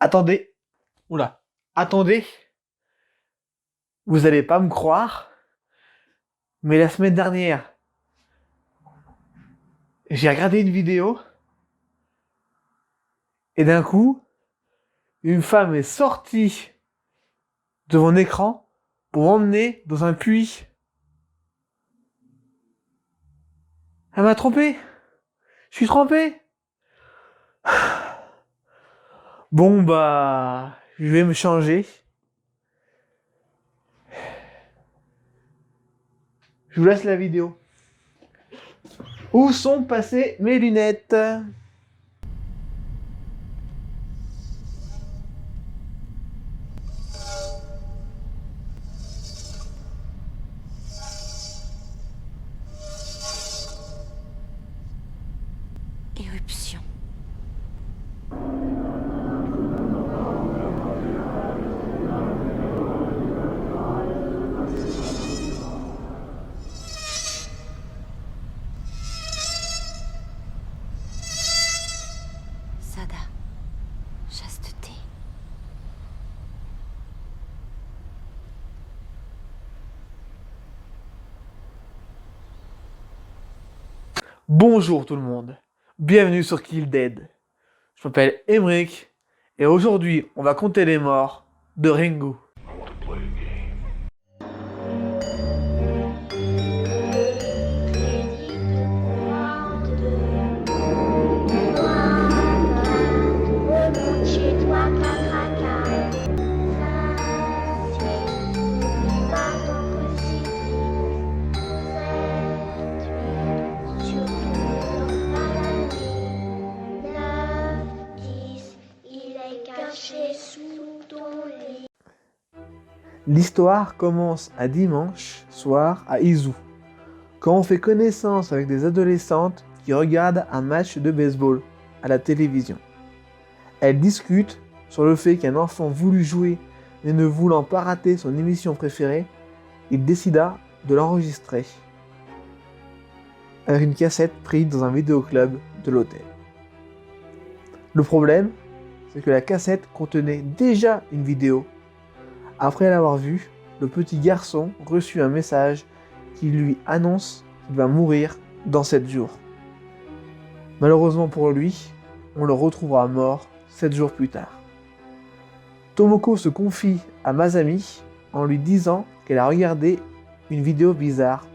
Attendez, oula, attendez, vous allez pas me croire, mais la semaine dernière, j'ai regardé une vidéo et d'un coup, une femme est sortie de mon écran pour m'emmener dans un puits. Elle m'a trompé. Je suis trompé. Bon bah, je vais me changer. Je vous laisse la vidéo. Où sont passées mes lunettes? Éruption. Sada. Chasteté. Bonjour tout le monde. Bienvenue sur Kill Dead. Je m'appelle Emric et aujourd'hui on va compter les morts de Ringo. L'histoire commence un dimanche soir à Izu, quand on fait connaissance avec des adolescentes qui regardent un match de baseball à la télévision. Elles discutent sur le fait qu'un enfant voulut jouer mais ne voulant pas rater son émission préférée, il décida de l'enregistrer avec une cassette prise dans un vidéoclub de l'hôtel. Le problème, c'est que la cassette contenait déjà une vidéo. Après l'avoir vue, le petit garçon reçut un message qui lui annonce qu'il va mourir dans 7 jours. Malheureusement pour lui, on le retrouvera mort 7 jours plus tard. Tomoko se confie à Masami en lui disant qu'elle a regardé une vidéo bizarre.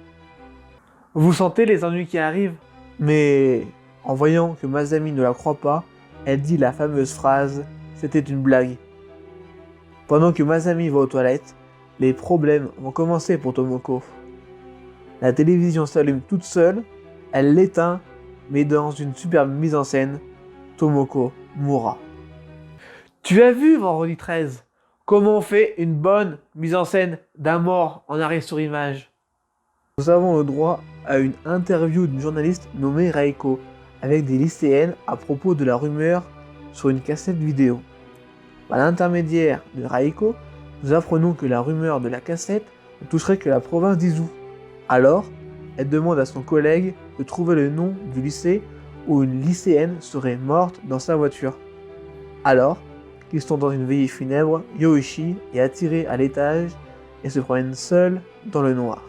Vous sentez les ennuis qui arrivent? Mais en voyant que Masami ne la croit pas, elle dit la fameuse phrase « C'était une blague ». Pendant que Masami va aux toilettes, les problèmes vont commencer pour Tomoko. La télévision s'allume toute seule, elle l'éteint, mais dans une superbe mise en scène, Tomoko mourra. Tu as vu vendredi 13 comment on fait une bonne mise en scène d'un mort en arrêt sur image? Nous avons le droit à une interview d'une journaliste nommée Reiko avec des lycéennes à propos de la rumeur sur une cassette vidéo. Par l'intermédiaire de Reiko, nous apprenons que la rumeur de la cassette ne toucherait que la province d'Izu. Alors, elle demande à son collègue de trouver le nom du lycée où une lycéenne serait morte dans sa voiture. Alors qu'ils sont dans une veillée funèbre, Yoichi est attiré à l'étage et se promène seul dans le noir.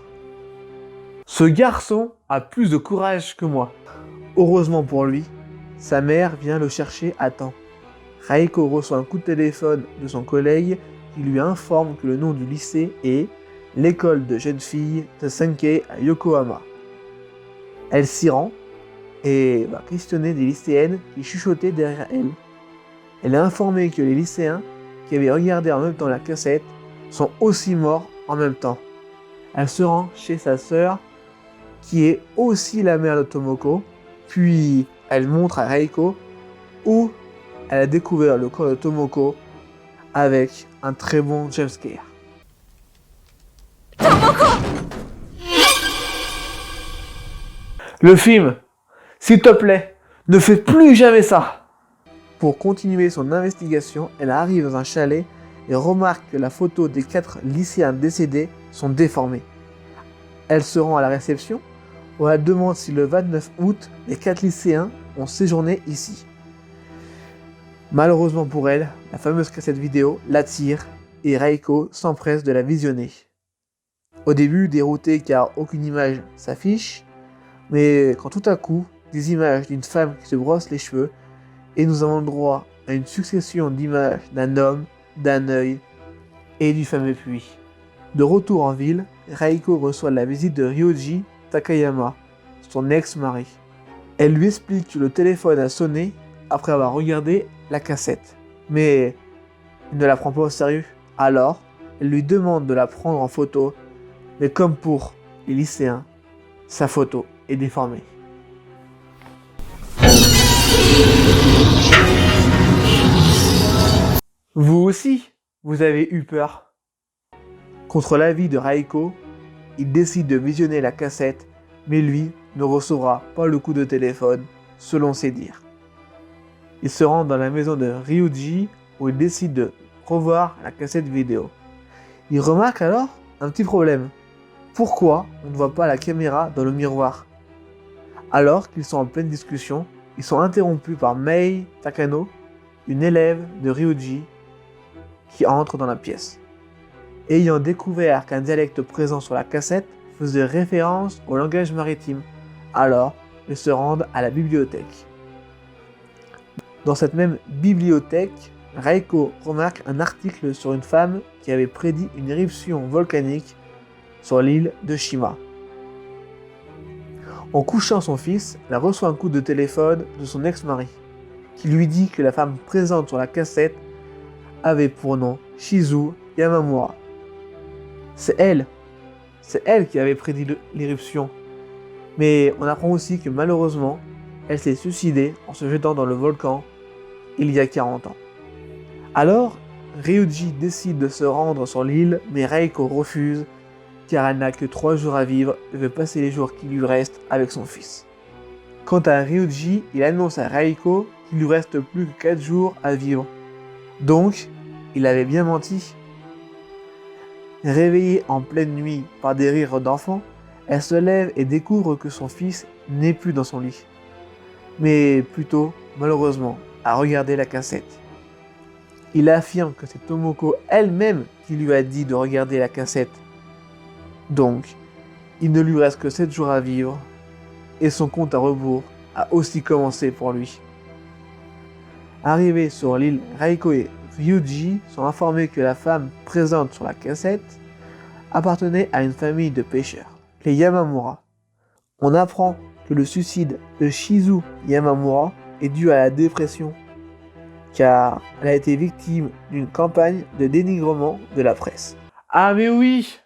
Ce garçon a plus de courage que moi. Heureusement pour lui, sa mère vient le chercher à temps. Reiko reçoit un coup de téléphone de son collègue qui lui informe que le nom du lycée est l'école de jeunes filles de Senkei à Yokohama. Elle s'y rend et va questionner des lycéennes qui chuchotaient derrière elle. Elle est informée que les lycéens qui avaient regardé en même temps la cassette sont aussi morts en même temps. Elle se rend chez sa sœur qui est aussi la mère de Tomoko, puis elle montre à Reiko où elle a découvert le corps de Tomoko avec un très bon jumpscare. Tomoko! Le film, s'il te plaît, ne fais plus jamais ça! Pour continuer son investigation, elle arrive dans un chalet et remarque que la photo des 4 lycéens décédés sont déformées. Elle se rend à la réception où elle demande si le 29 août, les 4 lycéens ont séjourné ici. Malheureusement pour elle, la fameuse cassette vidéo l'attire et Reiko s'empresse de la visionner. Au début, dérouté car aucune image s'affiche, mais quand tout à coup, des images d'une femme qui se brosse les cheveux et nous avons le droit à une succession d'images d'un homme, d'un œil et du fameux puits. De retour en ville, Reiko reçoit la visite de Ryoji Takayama, son ex-mari. Elle lui explique que le téléphone a sonné après avoir regardé la cassette. Mais il ne la prend pas au sérieux. Alors, elle lui demande de la prendre en photo, mais comme pour les lycéens, sa photo est déformée. Vous aussi, vous avez eu peur. Contre l'avis de Reiko, il décide de visionner la cassette, mais lui ne recevra pas le coup de téléphone, selon ses dires. Il se rend dans la maison de Ryuji où il décide de revoir la cassette vidéo. Il remarque alors un petit problème. Pourquoi on ne voit pas la caméra dans le miroir? Alors qu'ils sont en pleine discussion, ils sont interrompus par Mei Takano, une élève de Ryuji, qui entre dans la pièce. Ayant découvert qu'un dialecte présent sur la cassette faisait référence au langage maritime, alors ils se rendent à la bibliothèque. Dans cette même bibliothèque, Reiko remarque un article sur une femme qui avait prédit une éruption volcanique sur l'île de Shima. En couchant son fils, elle reçoit un coup de téléphone de son ex-mari, qui lui dit que la femme présente sur la cassette avait pour nom Shizu Yamamura. C'est elle qui avait prédit l'éruption. Mais on apprend aussi que malheureusement, elle s'est suicidée en se jetant dans le volcan il y a 40 ans. Alors, Ryuji décide de se rendre sur l'île, mais Reiko refuse car elle n'a que 3 jours à vivre et veut passer les jours qui lui restent avec son fils. Quant à Ryuji, il annonce à Reiko qu'il lui reste plus que 4 jours à vivre. Donc, il avait bien menti. Réveillée en pleine nuit par des rires d'enfants, elle se lève et découvre que son fils n'est plus dans son lit, mais plutôt, malheureusement, à regarder la cassette. Il affirme que c'est Tomoko elle-même qui lui a dit de regarder la cassette. Donc, il ne lui reste que 7 jours à vivre, et son compte à rebours a aussi commencé pour lui. Arrivés sur l'île, Reiko et Ryuji sont informés que la femme présente sur la cassette appartenait à une famille de pêcheurs, les Yamamura. On apprend que le suicide de Shizu Yamamura est dû à la dépression, car elle a été victime d'une campagne de dénigrement de la presse. Ah mais oui,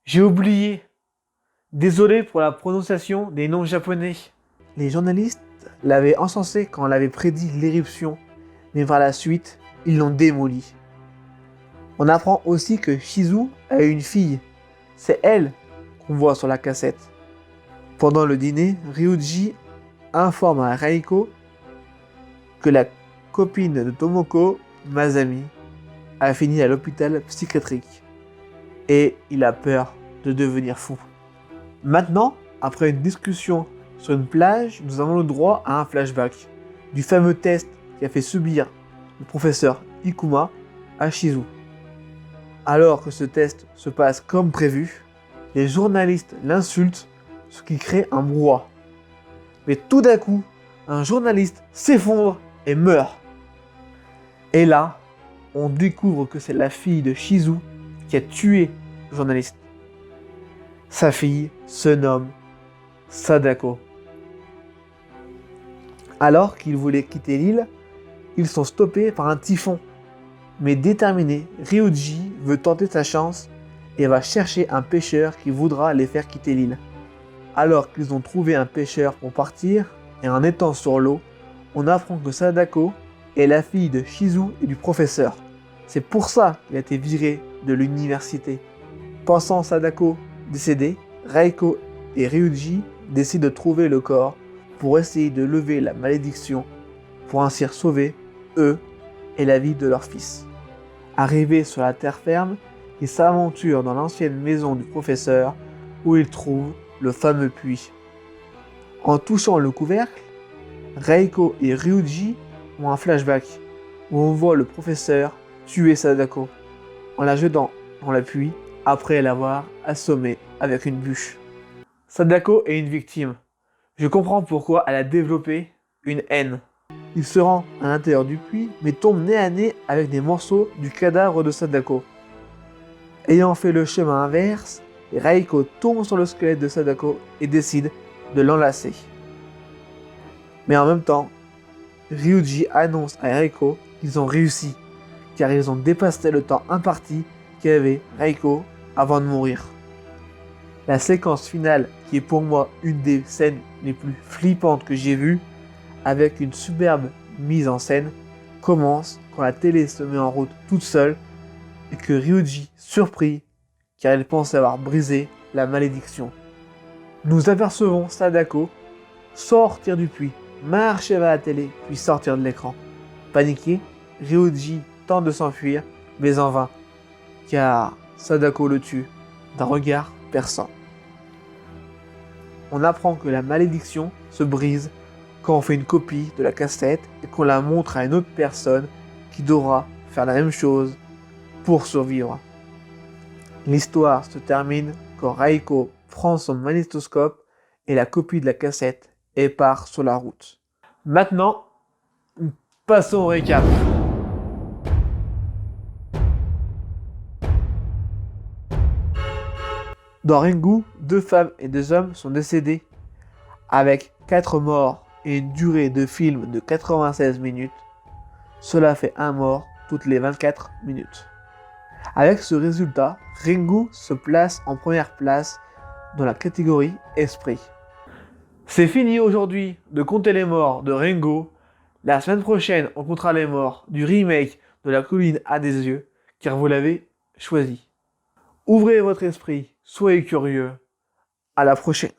j'ai oublié. Désolé pour la prononciation des noms japonais. Les journalistes l'avaient encensé quand elle avait prédit l'éruption, mais par la suite, ils l'ont démoli. On apprend aussi que Shizu a une fille. C'est elle qu'on voit sur la cassette. Pendant le dîner, Ryuji informe à Reiko que la copine de Tomoko, Masami, a fini à l'hôpital psychiatrique et il a peur de devenir fou. Maintenant, après une discussion sur une plage, nous avons le droit à un flashback du fameux test qui a fait subir le professeur Ikuma à Shizu. Alors que ce test se passe comme prévu, les journalistes l'insultent, ce qui crée un brouhaha. Mais tout d'un coup, un journaliste s'effondre et meurt. Et là, on découvre que c'est la fille de Shizu qui a tué le journaliste. Sa fille se nomme Sadako. Alors qu'ils voulaient quitter l'île, ils sont stoppés par un typhon. Mais déterminé, Ryuji veut tenter sa chance et va chercher un pêcheur qui voudra les faire quitter l'île. Alors qu'ils ont trouvé un pêcheur pour partir, et en étant sur l'eau, on apprend que Sadako est la fille de Shizu et du professeur. C'est pour ça qu'il a été viré de l'université. Pensant Sadako décédée, Reiko et Ryuji décident de trouver le corps pour essayer de lever la malédiction, pour ainsi sauver eux et la vie de leur fils. Arrivés sur la terre ferme, ils s'aventurent dans l'ancienne maison du professeur où ils trouvent le fameux puits. En touchant le couvercle, Reiko et Ryuji ou un flashback où on voit le professeur tuer Sadako en la jetant dans la pluie après l'avoir assommée avec une bûche. Sadako est une victime. Je comprends pourquoi elle a développé une haine. Il se rend à l'intérieur du puits, mais tombe nez à nez avec des morceaux du cadavre de Sadako. Ayant fait le chemin inverse, Reiko tombe sur le squelette de Sadako et décide de l'enlacer. Mais en même temps, Ryuji annonce à Reiko qu'ils ont réussi, car ils ont dépassé le temps imparti qu'avait Reiko avant de mourir. La séquence finale, qui est pour moi une des scènes les plus flippantes que j'ai vues, avec une superbe mise en scène, commence quand la télé se met en route toute seule et que Ryuji, surpris, car il pense avoir brisé la malédiction. Nous apercevons Sadako sortir du puits, marcher vers la télé, puis sortir de l'écran. Paniqué, Ryuji tente de s'enfuir, mais en vain, car Sadako le tue d'un regard perçant. On apprend que la malédiction se brise quand on fait une copie de la cassette et qu'on la montre à une autre personne qui devra faire la même chose pour survivre. L'histoire se termine quand Reiko prend son magnétoscope et la copie de la cassette et part sur la route. Maintenant, passons au récap. Dans Ringu, 2 femmes et 2 hommes sont décédés avec 4 morts et une durée de film de 96 minutes. Cela fait un mort toutes les 24 minutes. Avec ce résultat, Ringu se place en première place dans la catégorie esprit. C'est fini aujourd'hui de compter les morts de Ringu. La semaine prochaine, on comptera les morts du remake de La colline à des yeux, car vous l'avez choisi. Ouvrez votre esprit, soyez curieux. À la prochaine.